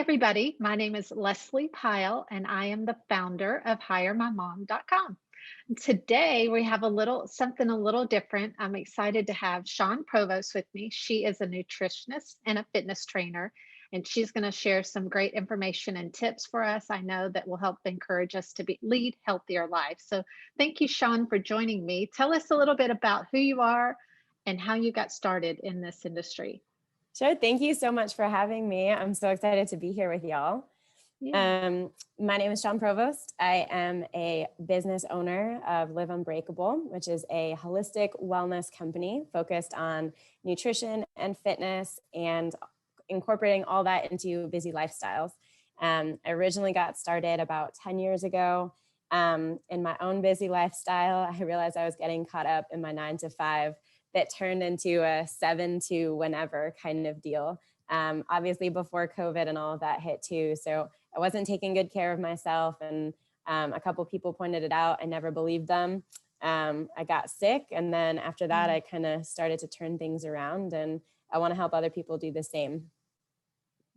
everybody. My name is Leslie Pyle, and I am the founder of HireMyMom.com. Today, we have something a little different. I'm excited to have Shaun Provost with me. She is a nutritionist and a fitness trainer, and she's going to share some great information and tips for us. I know that will help encourage us to lead healthier lives. So thank you, Shaun, for joining me. Tell us a little bit about who you are and how you got started in this industry. Sure. Thank you so much for having me. I'm so excited to be here with y'all. Yeah. My name is Shaun Provost. I am a business owner of Live Unbreakable, which is a holistic wellness company focused on nutrition and fitness and incorporating all that into busy lifestyles. I originally got started about 10 years ago in my own busy lifestyle. I realized I was getting caught up in my 9 to 5 that turned into a 7 to whenever kind of deal. Obviously before COVID and all of that hit too. So I wasn't taking good care of myself, and a couple people pointed it out. I never believed them. I got sick, and then after that, I kind of started to turn things around, and I want to help other people do the same.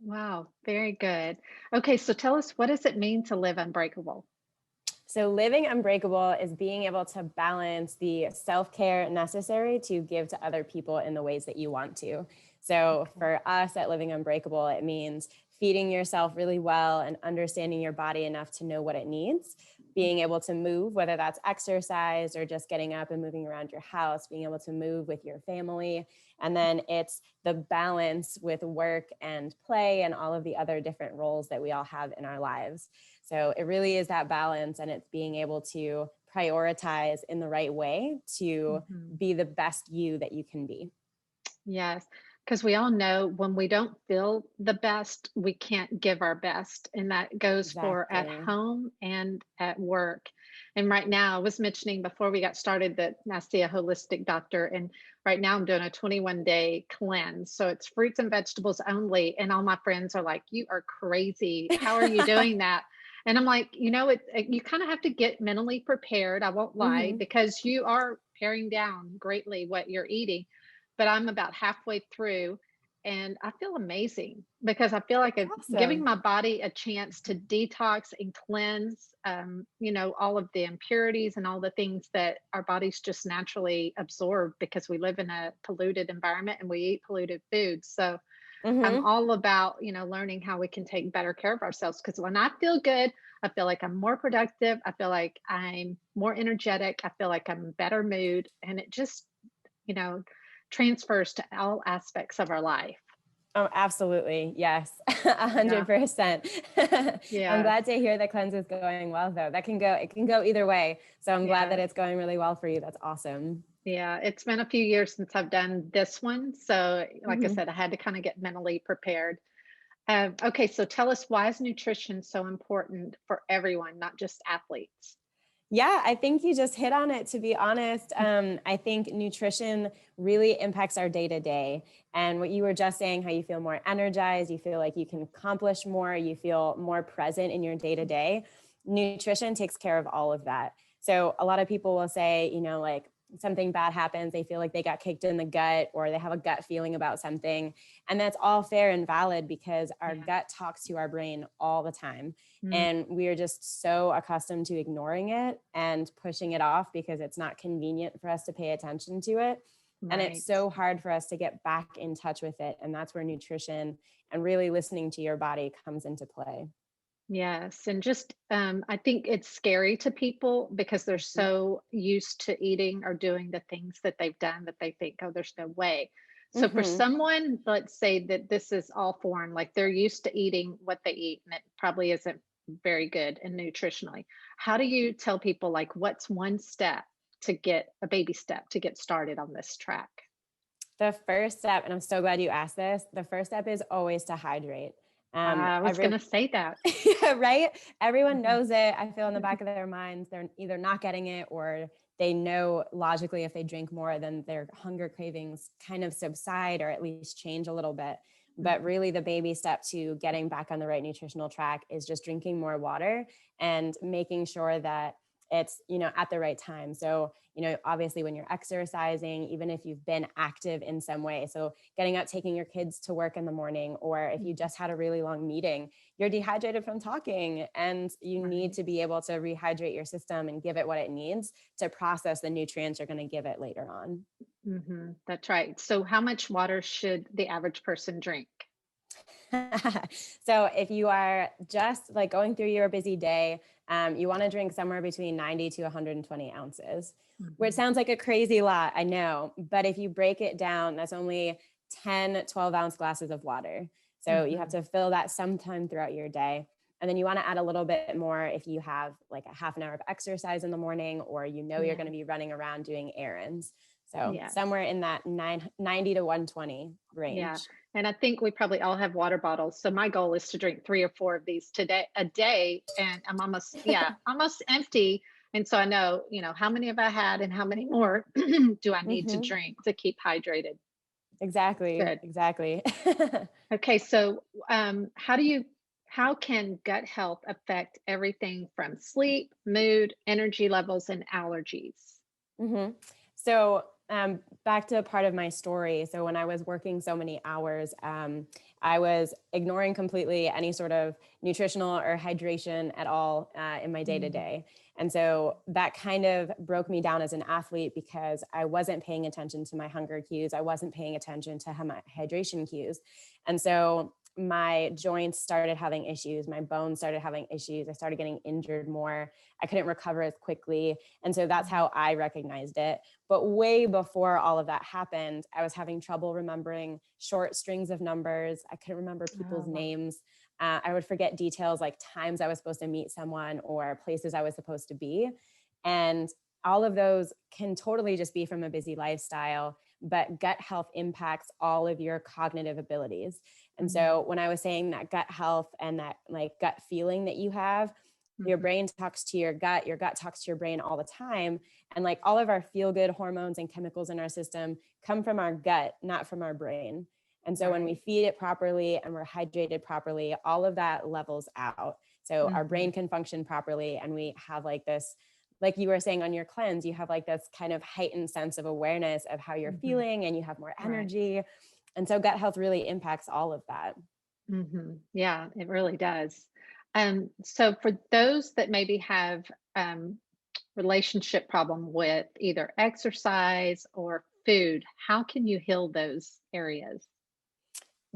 Wow, very good. Okay, so tell us, what does it mean to live unbreakable? So living unbreakable is being able to balance the self-care necessary to give to other people in the ways that you want to. So for us at Living Unbreakable, it means feeding yourself really well and understanding your body enough to know what it needs, being able to move, whether that's exercise or just getting up and moving around your house, being able to move with your family. And then it's the balance with work and play and all of the other different roles that we all have in our lives. So it really is that balance, and it's being able to prioritize in the right way to be the best you that you can be. Yes, because we all know when we don't feel the best, we can't give our best. And that goes for at Exactly. home and at work. And right now, I was mentioning before we got started that I see a holistic doctor. And right now, I'm doing a 21-day cleanse. So it's fruits and vegetables only. And all my friends are like, "You are crazy. How are you doing that?" And I'm like, you kind of have to get mentally prepared. I won't lie, because you are paring down greatly what you're eating. But I'm about halfway through, and I feel amazing because I feel like giving Awesome. my body a chance to detox and cleanse, all of the impurities and all the things that our bodies just naturally absorb because we live in a polluted environment and we eat polluted foods. So I'm all about, learning how we can take better care of ourselves. Because when I feel good, I feel like I'm more productive. I feel like I'm more energetic. I feel like I'm in better mood. And it just, you know, transfers to all aspects of our life. Oh, absolutely. Yes. Yeah. 100%. I'm Yes. glad to hear the cleanse is going well though. It can go either way. So I'm glad that Yes. it's going really well for you. That's awesome. Yeah. It's been a few years since I've done this one. So, like I Mhm. said, I had to kind of get mentally prepared. Okay. So, tell us, why is nutrition so important for everyone, not just athletes? Yeah, I think you just hit on it, to be honest. I think nutrition really impacts our day to day. And what you were just saying, how you feel more energized, you feel like you can accomplish more, you feel more present in your day to day. Nutrition takes care of all of that. So a lot of people will say, like something bad happens, they feel like they got kicked in the gut or they have a gut feeling about something. And that's all fair and valid because our Yeah. gut talks to our brain all the time. Mm, And we are just so accustomed to ignoring it and pushing it off because it's not convenient for us to pay attention to it. And it's right. so hard for us to get back in touch with it. And that's where nutrition and really listening to your body comes into play. Yes. And just, I think it's scary to people because they're so used to eating or doing the things that they've done that they think, oh, there's no way. So for Mm-hmm. someone, let's say that this is all foreign, like they're used to eating what they eat and it probably isn't very good and nutritionally. How do you tell people, like, what's one step to get a baby step to get started on this track? The first step, and I'm so glad you asked this, the first step is always to hydrate. I was going Every to say that. Yeah, right? Everyone Mhm. knows it. I feel in the back of their minds, they're either not getting it or they know logically if they drink more, then their hunger cravings kind of subside or at least change a little bit. But really, the baby step to getting back on the right nutritional track is just drinking more water and making sure that it's, at the right time. So, obviously when you're exercising, even if you've been active in some way, so getting up, taking your kids to work in the morning, or if you just had a really long meeting, you're dehydrated from talking, and you need to be able to rehydrate your system and give it what it needs to process the nutrients you're going to give it later on. That's right. So how much water should the average person drink? So if you are just like going through your busy day, you want to drink somewhere between 90 to 120 ounces, which sounds like a crazy lot, I know. But if you break it down, that's only 10, 12-ounce glasses of water. So you have to fill that sometime throughout your day. And then you want to add a little bit more if you have like a half an hour of exercise in the morning, or you're going to be running around doing errands. So somewhere in that 90 to 120 range. Yeah. And I think we probably all have water bottles. So my goal is to drink 3 or 4 of these a day. And I'm almost empty. And so I know, how many have I had and how many more do I need to drink to keep hydrated? Exactly. Good. Exactly. Okay. So how can gut health affect everything from sleep, mood, energy levels, and allergies? So back to part of my story. So when I was working so many hours, I was ignoring completely any sort of nutritional or hydration at all in my day to day. And so that kind of broke me down as an athlete, because I wasn't paying attention to my hunger cues. I wasn't paying attention to my hydration cues. And so my joints started having issues. My bones started having issues. I started getting injured more. I couldn't recover as quickly. And so that's how I recognized it. But way before all of that happened, I was having trouble remembering short strings of numbers. I couldn't remember people's names. I would forget details like times I was supposed to meet someone or places I was supposed to be. And all of those can totally just be from a busy lifestyle, but gut health impacts all of your cognitive abilities. And so when I was saying that gut health and that like gut feeling that you have, your brain talks to your gut talks to your brain all the time. And like all of our feel good hormones and chemicals in our system come from our gut, not from our brain. And so when we feed it properly and we're hydrated properly, all of that levels out. So our brain can function properly, and we have like this, like you were saying on your cleanse, you have like this kind of heightened sense of awareness of how you're feeling, and you have more energy. And so gut health really impacts all of that. Yeah, it really does. So for those that maybe have relationship problem with either exercise or food, how can you heal those areas?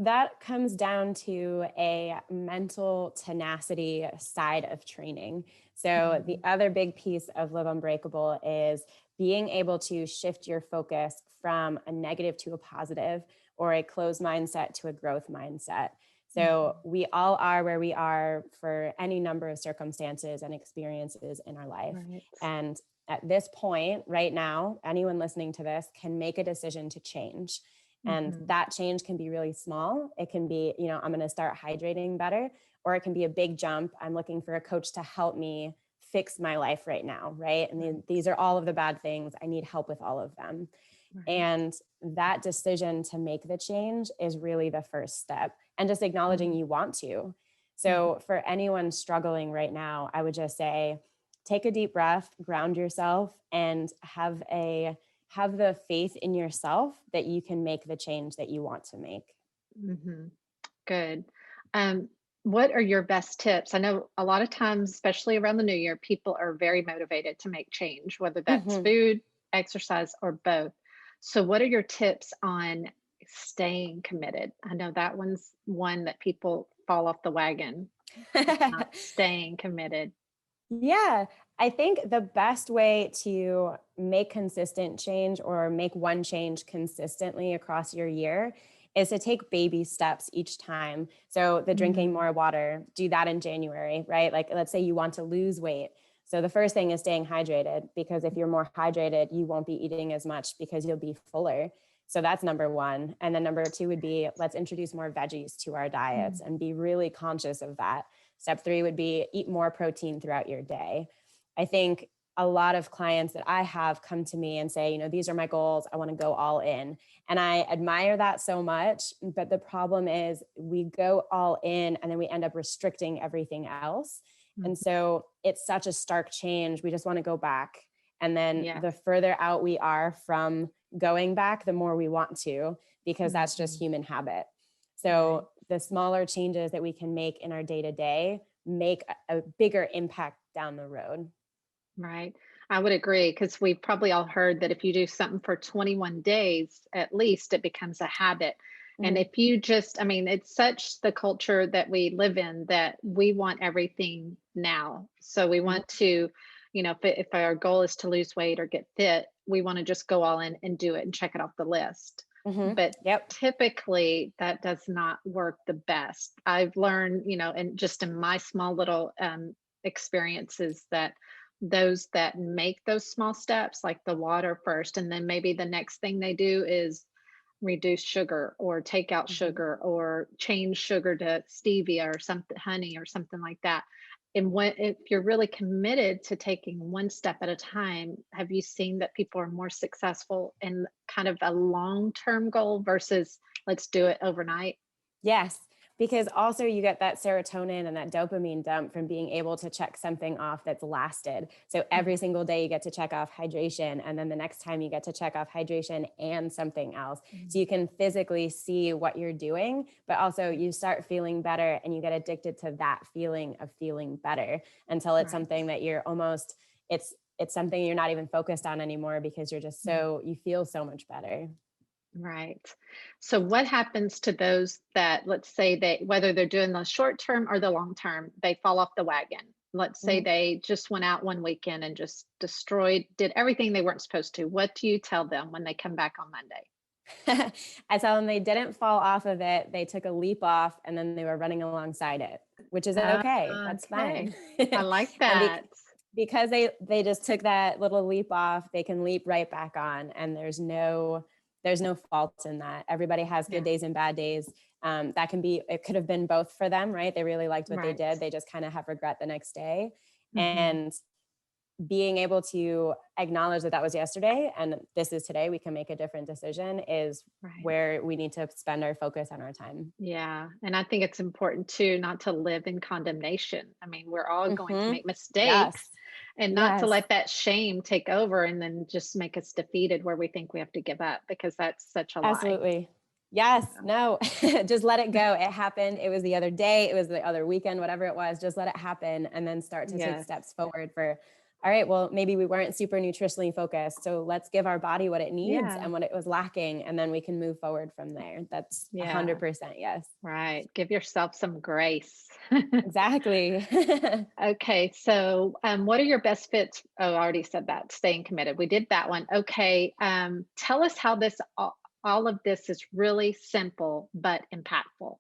That comes down to a mental tenacity side of training. So the other big piece of Live Unbreakable is being able to shift your focus from a negative to a positive, or a closed mindset to a growth mindset. So we all are where we are for any number of circumstances and experiences in our life. And at this point, right now, anyone listening to this can make a decision to change. And that change can be really small. It can be, I'm going to start hydrating better, or it can be a big jump. I'm looking for a coach to help me fix my life right now. Right. And these are all of the bad things. I need help with all of them. And that decision to make the change is really the first step, and just acknowledging you want to. So for anyone struggling right now, I would just say, take a deep breath, ground yourself, and have the faith in yourself that you can make the change that you want to make. Good. What are your best tips? I know a lot of times, especially around the new year, people are very motivated to make change, whether that's food, exercise, or both. So what are your tips on staying committed? I know that one's one that people fall off the wagon, not staying committed. Yeah, I think the best way to make consistent change, or make one change consistently across your year, is to take baby steps each time. So the drinking more water, do that in January, right? Like let's say you want to lose weight. So the first thing is staying hydrated, because if you're more hydrated, you won't be eating as much because you'll be fuller. So that's number one. And then number two would be, let's introduce more veggies to our diets and be really conscious of that. Step three would be eat more protein throughout your day. I think a lot of clients that I have come to me and say, these are my goals. I want to go all in. And I admire that so much. But the problem is we go all in and then we end up restricting everything else. And so it's such a stark change. We just want to go back. And then the further out we are from going back, the more we want to, because that's just human habit. So the smaller changes that we can make in our day to day make a bigger impact down the road. Right. I would agree, because we've probably all heard that if you do something for 21 days, at least it becomes a habit. And if you just, I mean, it's such the culture that we live in that we want everything now. So we want to, you know, if our goal is to lose weight or get fit, we want to just go all in and do it and check it off the list. But typically that does not work the best. I've learned, you know, and just in my small little experiences, that those that make those small steps, like the water first, and then maybe the next thing they do is reduce sugar or take out sugar or change sugar to stevia or something, honey or something like that. And when, if you're really committed to taking one step at a time, have you seen that people are more successful in kind of a long-term goal versus let's do it overnight? Yes, because also you get that serotonin and that dopamine dump from being able to check something off that's lasted. So every single day you get to check off hydration, and then the next time you get to check off hydration and something else. So you can physically see what you're doing, but also you start feeling better and you get addicted to that feeling of feeling better until it's something that you're almost, it's something you're not even focused on anymore, because you're just so, you feel so much better. Right. So what happens to those that, let's say that whether they're doing the short term or the long term, they fall off the wagon? Let's say they just went out one weekend and just did everything they weren't supposed to. What do you tell them when they come back on Monday? I tell them they didn't fall off of it. They took a leap off and then they were running alongside it, which is okay. That's fine. I like that. Because they just took that little leap off, they can leap right back on, and there's no fault in that. Everybody has good days and bad days. That can be, it could have been both for them, right? They really liked what they did. They just kind of have regret the next day. And being able to acknowledge that that was yesterday and this is today, we can make a different decision, is where we need to spend our focus and our time. Yeah. And I think it's important too, not to live in condemnation. I mean, we're all going to make mistakes, and not to let that shame take over and then just make us defeated where we think we have to give up, because that's such a lie. Absolutely. Yes. No, just let it go. It happened. It was the other day. It was the other weekend, whatever it was, just let it happen, and then start to take steps forward for, all right, well, maybe we weren't super nutritionally focused. So let's give our body what it needs and what it was lacking. And then we can move forward from there. That's 100% yes. Right. Give yourself some grace. Exactly. Okay. So what are your best fits? Oh, I already said that. Staying committed. We did that one. Okay. Tell us how this, all of this is really simple, but impactful.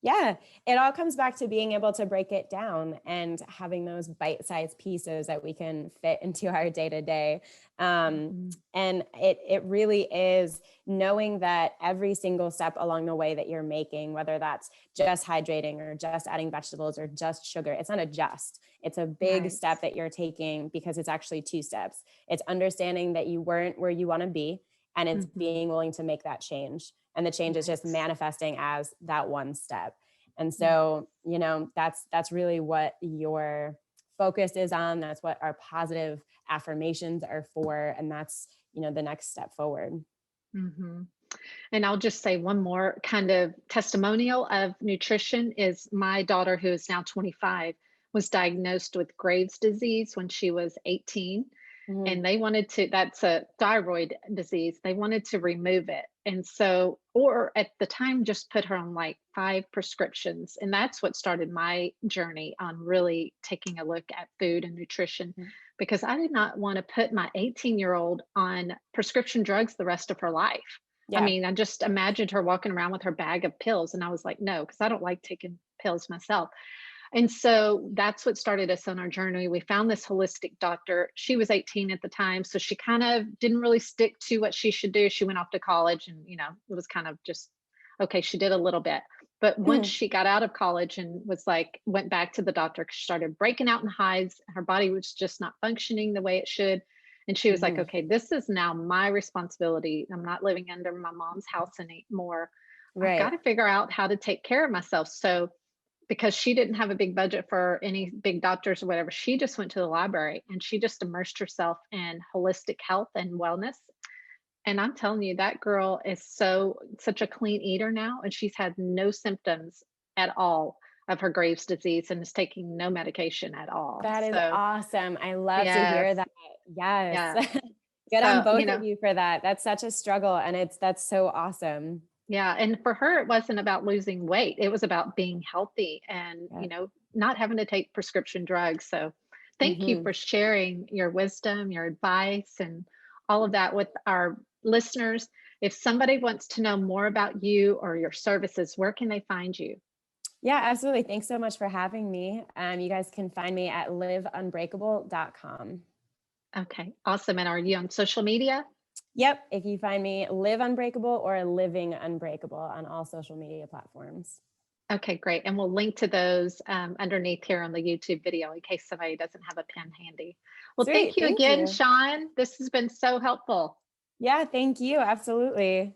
Yeah, it all comes back to being able to break it down and having those bite-sized pieces that we can fit into our day-to-day. And it really is knowing that every single step along the way that you're making, whether that's just hydrating or just adding vegetables or just sugar, it's not a just. It's a big step that you're taking, because it's actually 2 steps. It's understanding that you weren't where you want to be, and it's being willing to make that change. And the change is just manifesting as that one step. And so, you know, that's really what your focus is on. That's what our positive affirmations are for. And that's, you know, the next step forward. And I'll just say one more kind of testimonial of nutrition is my daughter, who is now 25, was diagnosed with Graves' disease when she was 18. And they wanted to, that's a thyroid disease. They wanted to remove it. And so, or at the time, just put her on like 5 prescriptions. And that's what started my journey on really taking a look at food and nutrition, because I did not want to put my 18-year-old on prescription drugs the rest of her life. I mean, I just imagined her walking around with her bag of pills. And I was like, no, because I don't like taking pills myself. And so that's what started us on our journey. We found this holistic doctor. She was 18 at the time, so she kind of didn't really stick to what she should do. She went off to college, and, you know, it was kind of just, okay, she did a little bit. But once she got out of college and was like, went back to the doctor, she started breaking out in hives. Her body was just not functioning the way it should. And she was like, okay, this is now my responsibility. I'm not living under my mom's house anymore. I've got to figure out how to take care of myself. So because she didn't have a big budget for any big doctors or whatever. She just went to the library and she just immersed herself in holistic health and wellness. And I'm telling you, that girl is such a clean eater now, and she's had no symptoms at all of her Graves' disease and is taking no medication at all. That is So awesome. I love to yes, hear that. Yes. yeah. Good on So, both of you for that. That's such a struggle, and that's so awesome. yeah, and for her, it wasn't about losing weight. It was about being healthy and, Yeah. not having to take prescription drugs. So thank you Mhm. for sharing your wisdom, your advice, and all of that with our listeners. If somebody wants to know more about you or your services, where can they find you? Yeah, absolutely. Thanks so much for having me. You guys can find me at liveunbreakable.com. Okay, awesome. And are you on social media? Yep. If you find me Live Unbreakable or Living Unbreakable on all social media platforms. Okay, great. And we'll link to those underneath here on the YouTube video in case somebody doesn't have a pen handy. Well, thank Sweet. you Thank again, you. Shaun. This has been so helpful. Yeah, thank you. Absolutely.